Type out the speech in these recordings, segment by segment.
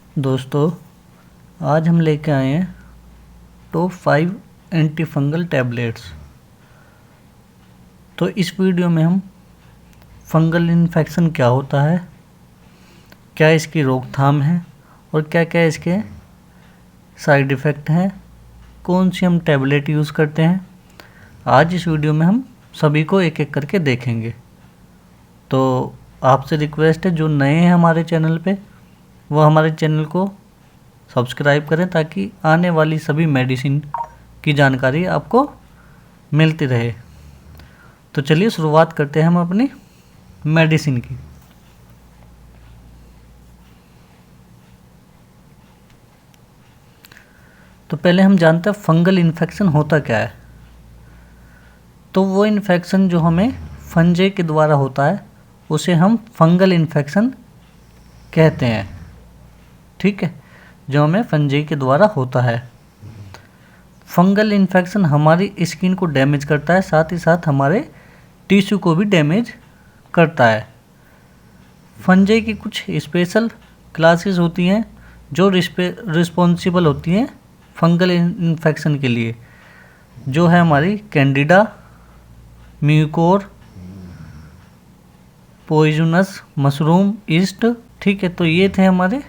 दोस्तों, आज हम लेके आए हैं टॉप 5 एंटी फंगल टैबलेट्स। तो इस वीडियो में हम फंगल इन्फेक्शन क्या होता है, क्या इसकी रोकथाम है और क्या क्या इसके साइड इफ़ेक्ट हैं, कौन सी हम टैबलेट यूज़ करते हैं, आज इस वीडियो में हम सभी को एक एक करके देखेंगे। तो आपसे रिक्वेस्ट है, जो नए हैं हमारे चैनल पे, वो हमारे चैनल को सब्सक्राइब करें ताकि आने वाली सभी मेडिसिन की जानकारी आपको मिलती रहे। तो चलिए शुरुआत करते हैं हम अपनी मेडिसिन की। तो पहले हम जानते हैं फंगल इन्फेक्शन होता क्या है। तो वो इन्फेक्शन जो हमें फंजे के द्वारा होता है उसे हम फंगल इन्फेक्शन कहते हैं। ठीक है, जो हमें फंजे के द्वारा होता है। फंगल इन्फेक्शन हमारी स्किन को डैमेज करता है, साथ ही साथ हमारे टिश्यू को भी डैमेज करता है। फंजे की कुछ स्पेशल क्लासेस होती हैं जो रिस्पॉन्सिबल होती हैं फंगल इन्फेक्शन के लिए, जो है हमारी Candida, Mucor, poisonous mushroom, east. ठीक है, तो ये थे हमारे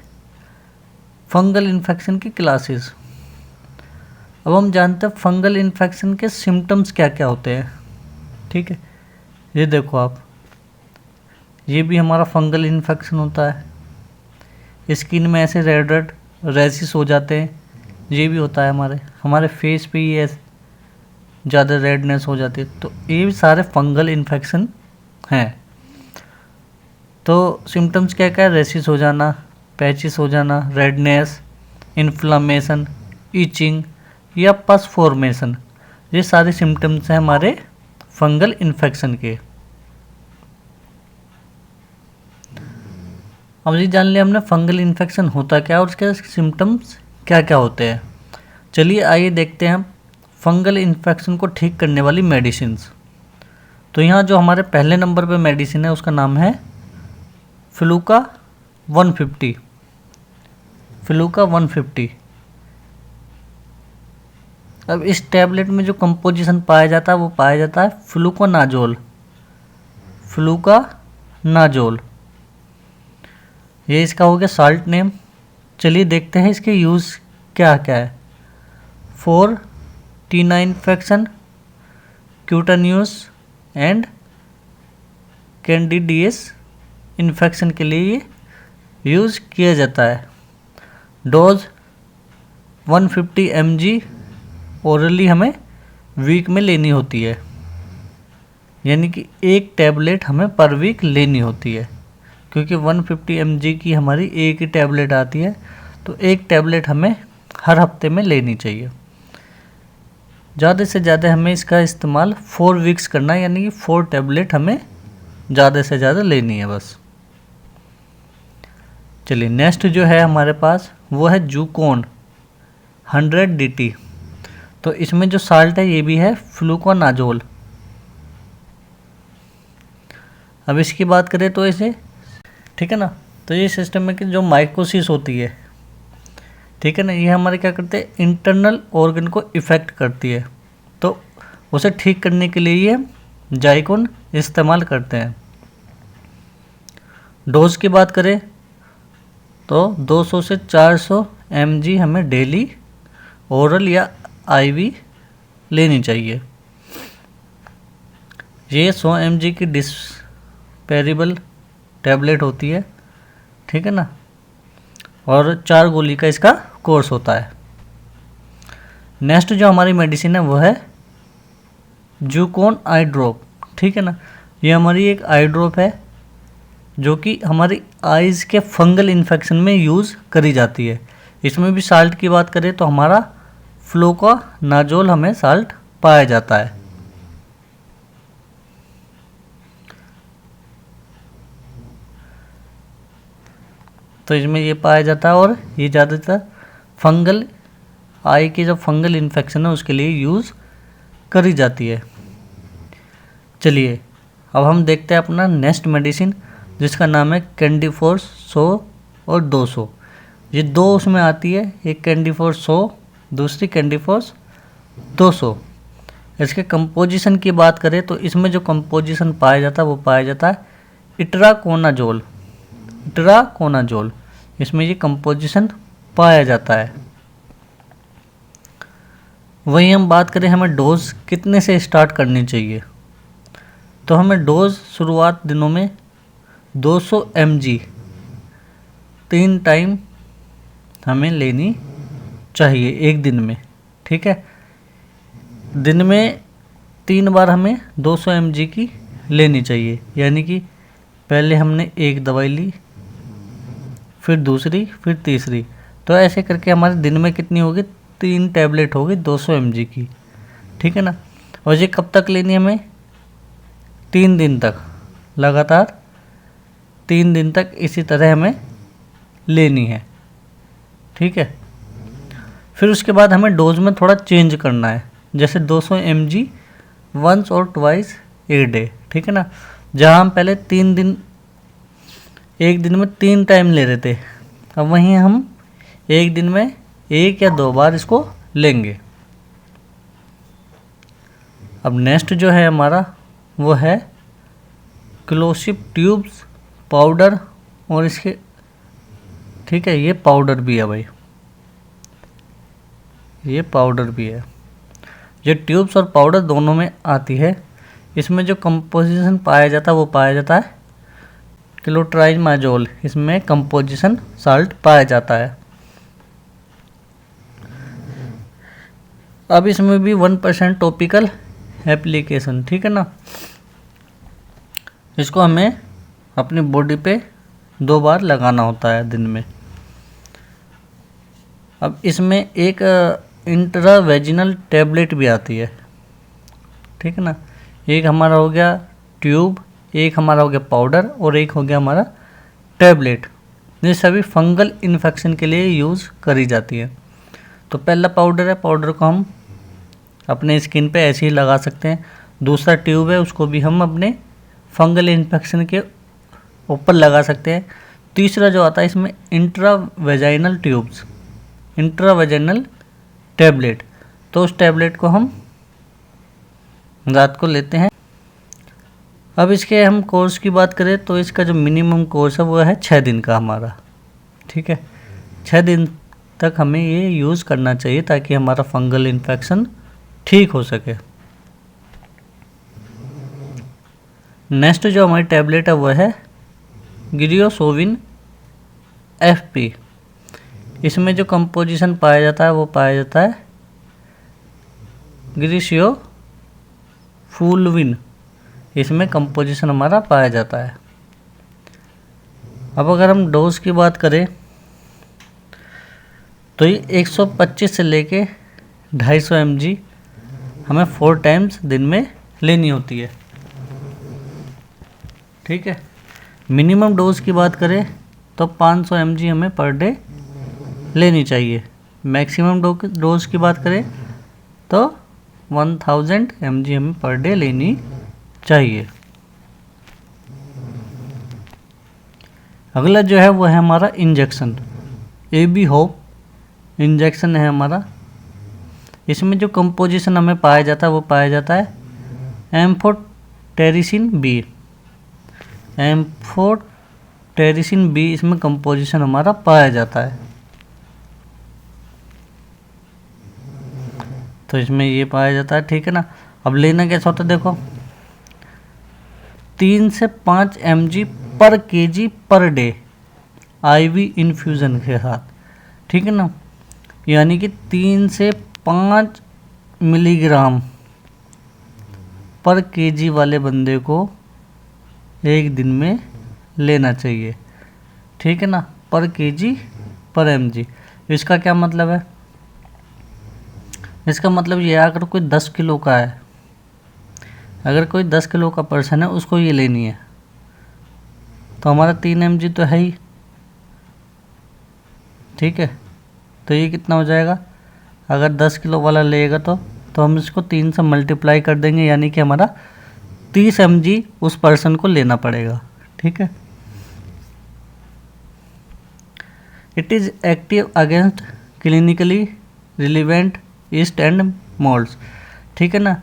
फंगल इन्फेक्शन की क्लासेस। अब हम जानते हैं फंगल इन्फेक्शन के सिम्टम्स क्या क्या होते हैं। ठीक है, ये देखो आप, ये भी हमारा फंगल इन्फेक्शन होता है। स्किन में ऐसे रेड रेड रैशेस हो जाते हैं, ये भी होता है। हमारे फेस पे ये ज़्यादा रेडनेस हो जाती है। तो ये भी सारे फंगल इन्फेक्शन हैं। तो सिम्टम्स क्या क्या है? रैशेस हो जाना, पैचेस हो जाना, रेडनेस, इन्फ्लामेशन, ईचिंग या पस फॉर्मेशन, ये सारे सिम्टम्स हैं हमारे फंगल इन्फेक्शन के। अब ये जान लिया हमने फंगल इन्फेक्शन होता क्या और उसके सिम्टम्स क्या क्या होते हैं। चलिए आइए देखते हैं हम फंगल इन्फेक्शन को ठीक करने वाली मेडिसिन्स। तो यहाँ जो हमारे पहले नंबर पे मेडिसिन है उसका नाम है फ्लूका 150। फ्लूका 150। अब इस टैबलेट में जो कंपोजिशन पाया जाता है वो पाया जाता है फ्लूकोनाजोल। फ्लूकानाजोल, ये इसका हो गया साल्ट नेम। चलिए देखते हैं इसके यूज़ क्या क्या है। For tinea infection, cutaneous and candidiasis infection के लिए ये यूज़ किया जाता है। डोज 150 mg ओरली हमें वीक में लेनी होती है, यानी कि एक टैबलेट हमें पर वीक लेनी होती है। क्योंकि 150 mg की हमारी एक ही टैबलेट आती है, तो एक टैबलेट हमें हर हफ्ते में लेनी चाहिए। ज़्यादा से ज़्यादा हमें इसका इस्तेमाल 4 वीक्स करना है, यानी कि 4 टैबलेट हमें ज़्यादा से ज़्यादा लेनी है बस। चलिए नेक्स्ट जो है हमारे पास वो है जूकोन 100 DT। तो इसमें जो साल्ट है ये भी है फ्लूकोनाजोल। अब इसकी बात करें तो इसे, ठीक है ना, तो ये सिस्टम में कि जो माइकोसिस होती है, ठीक है ना, ये हमारे क्या करते हैं, इंटरनल ऑर्गन को इफ़ेक्ट करती है। तो उसे ठीक करने के लिए ये जाइकोन इस्तेमाल करते हैं। डोज की बात करें तो 200 से 400 mg हमें डेली ओरल या आईवी लेनी चाहिए। ये 100 mg की डिस्पेरेबल टैबलेट होती है, ठीक है ना, और 4 गोली का इसका कोर्स होता है। नेक्स्ट जो हमारी मेडिसिन है वो है जूकोन आई ड्रॉप। ठीक है ना, ये हमारी एक आई ड्रॉप है जो कि हमारी आइज़ के फंगल इन्फेक्शन में यूज़ करी जाती है। इसमें भी साल्ट की बात करें तो हमारा फ्लूकोनाजोल हमें साल्ट पाया जाता है। तो इसमें ये पाया जाता है और ये ज़्यादातर फंगल आई की जो फंगल इन्फेक्शन है उसके लिए यूज़ करी जाती है। चलिए अब हम देखते हैं अपना नेक्स्ट मेडिसिन जिसका नाम है कैंडीफोर्स 100 और 200। ये दो उसमें आती है, एक कैंडी फॉर 100, दूसरी कैंडी फॉर 200। इसके कंपोजिशन की बात करें तो इसमें जो कंपोजिशन पाया जाता है वो पाया जाता है इट्राकोनाजोल। इट्राकोनाजोल इसमें ये कंपोजिशन पाया जाता है। वहीं हम बात करें हमें डोज कितने से स्टार्ट करनी चाहिए, तो हमें डोज शुरुआत दिनों में 200 mg 3 टाइम हमें लेनी चाहिए एक दिन में। ठीक है, दिन में 3 बार हमें 200 mg की लेनी चाहिए, यानी कि पहले हमने एक दवाई ली, फिर दूसरी, फिर तीसरी, तो ऐसे करके हमारे दिन में कितनी होगी, 3 टैबलेट होगी 200 mg की। ठीक है ना। और ये कब तक लेनी है हमें, 3 दिन तक, लगातार 3 दिन तक इसी तरह हमें लेनी है। ठीक है, फिर उसके बाद हमें डोज में थोड़ा चेंज करना है, जैसे 200 mg वंस और ट्वाइस ए डे। ठीक है ना, जहाँ हम पहले 3 दिन एक दिन में 3 टाइम ले रहे थे, अब वहीं हम एक दिन में 1 या 2 बार इसको लेंगे। अब नेक्स्ट जो है हमारा वो है क्लोसिप ट्यूब्स पाउडर, और इसके ठीक है ये पाउडर भी है भाई, ये पाउडर भी है। ये ट्यूब्स और पाउडर दोनों में आती है। इसमें जो कंपोजिशन पाया जाता है वो पाया जाता है क्लोट्राइमाजोल, इसमें कंपोजिशन साल्ट पाया जाता है। अब इसमें भी 1% टॉपिकल एप्लीकेशन। ठीक है ना, इसको हमें अपनी बॉडी पे 2 बार लगाना होता है दिन में। अब इसमें एक इंट्रावेजिनल टैबलेट भी आती है। ठीक है ना, एक हमारा हो गया ट्यूब, एक हमारा हो गया पाउडर, और एक हो गया हमारा टैबलेट। ये सभी फंगल इन्फेक्शन के लिए यूज़ करी जाती है। तो पहला पाउडर है, पाउडर को हम अपने स्किन पे ऐसे ही लगा सकते हैं। दूसरा ट्यूब है, उसको भी हम अपने फंगल इन्फेक्शन के ऊपर लगा सकते हैं। तीसरा जो आता है इसमें इंट्रावेजाइनल ट्यूब्स, इंट्रावेजाइनल टैबलेट, तो उस टैबलेट को हम रात को लेते हैं। अब इसके हम कोर्स की बात करें तो इसका जो मिनिमम कोर्स है वो है 6 दिन का हमारा। ठीक है, 6 दिन तक हमें ये यूज़ करना चाहिए ताकि हमारा फंगल इन्फेक्शन ठीक हो सके। नेक्स्ट जो हमारी टैबलेट है वो है गिरियोसोविन FP। इसमें जो कंपोजिशन पाया जाता है वो पाया जाता है ग्रीसियोफुलविन, इसमें कंपोजिशन हमारा पाया जाता है। अब अगर हम डोज की बात करें तो ये 125 से लेके 250 mg हमें 4 टाइम्स दिन में लेनी होती है। ठीक है, मिनिमम डोज की बात करें तो 500 mg हमें पर डे लेनी चाहिए। मैक्सिमम डोज की बात करें तो 1000 mg हमें पर डे लेनी चाहिए। अगला जो है वो है हमारा इंजेक्शन, AB होप इंजेक्शन है हमारा। इसमें जो कंपोजिशन हमें पाया जाता है वो पाया जाता है एम्फोटेरिसिन B। एम्फोटेरिसिन B इसमें कंपोजिशन हमारा पाया जाता है। तो इसमें ये पाया जाता है। ठीक है ना, अब लेना कैसा होता है देखो, 3 से 5 mg पर kg per day IV infusion के साथ। ठीक है ना, यानी कि 3 से 5 मिलीग्राम पर kg वाले बंदे को एक दिन में लेना चाहिए। ठीक है ना, पर kg पर mg। इसका क्या मतलब है, इसका मतलब ये अगर कोई 10 किलो का है, अगर कोई 10 किलो का पर्सन है उसको ये लेनी है तो हमारा 3 mg तो है ही। ठीक है, तो ये कितना हो जाएगा, अगर 10 किलो वाला लेगा तो हम इसको 3 से मल्टीप्लाई कर देंगे, यानी कि हमारा 30 mg उस पर्सन को लेना पड़ेगा। ठीक है, it is active against clinically relevant east and moulds. ठीक है ना,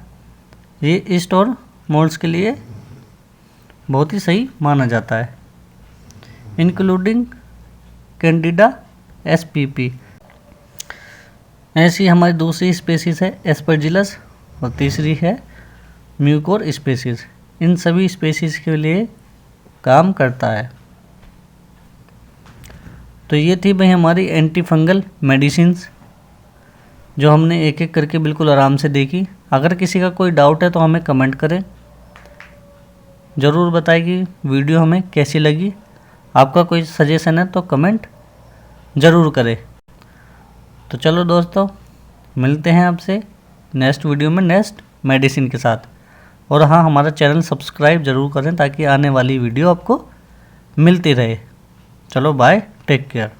ये ईस्ट और मोल्ड्स के लिए बहुत ही सही माना जाता है। Including Candida spp। ऐसी हमारी दूसरी स्पेसीज है एस्परजिलस और तीसरी है म्यूकोर स्पेसीज। इन सभी स्पेसीज के लिए काम करता है। तो ये थी भाई हमारी एंटी फंगल मेडिसिन्स जो हमने एक एक करके बिल्कुल आराम से देखी। अगर किसी का कोई डाउट है तो हमें कमेंट करें, ज़रूर बताएं कि वीडियो हमें कैसी लगी। आपका कोई सजेशन है तो कमेंट ज़रूर करें। तो चलो दोस्तों, मिलते हैं आपसे नेक्स्ट वीडियो में नेक्स्ट मेडिसिन के साथ। और हाँ, हमारा चैनल सब्सक्राइब ज़रूर करें ताकि आने वाली वीडियो आपको मिलती रहे। चलो बाय, टेक केयर।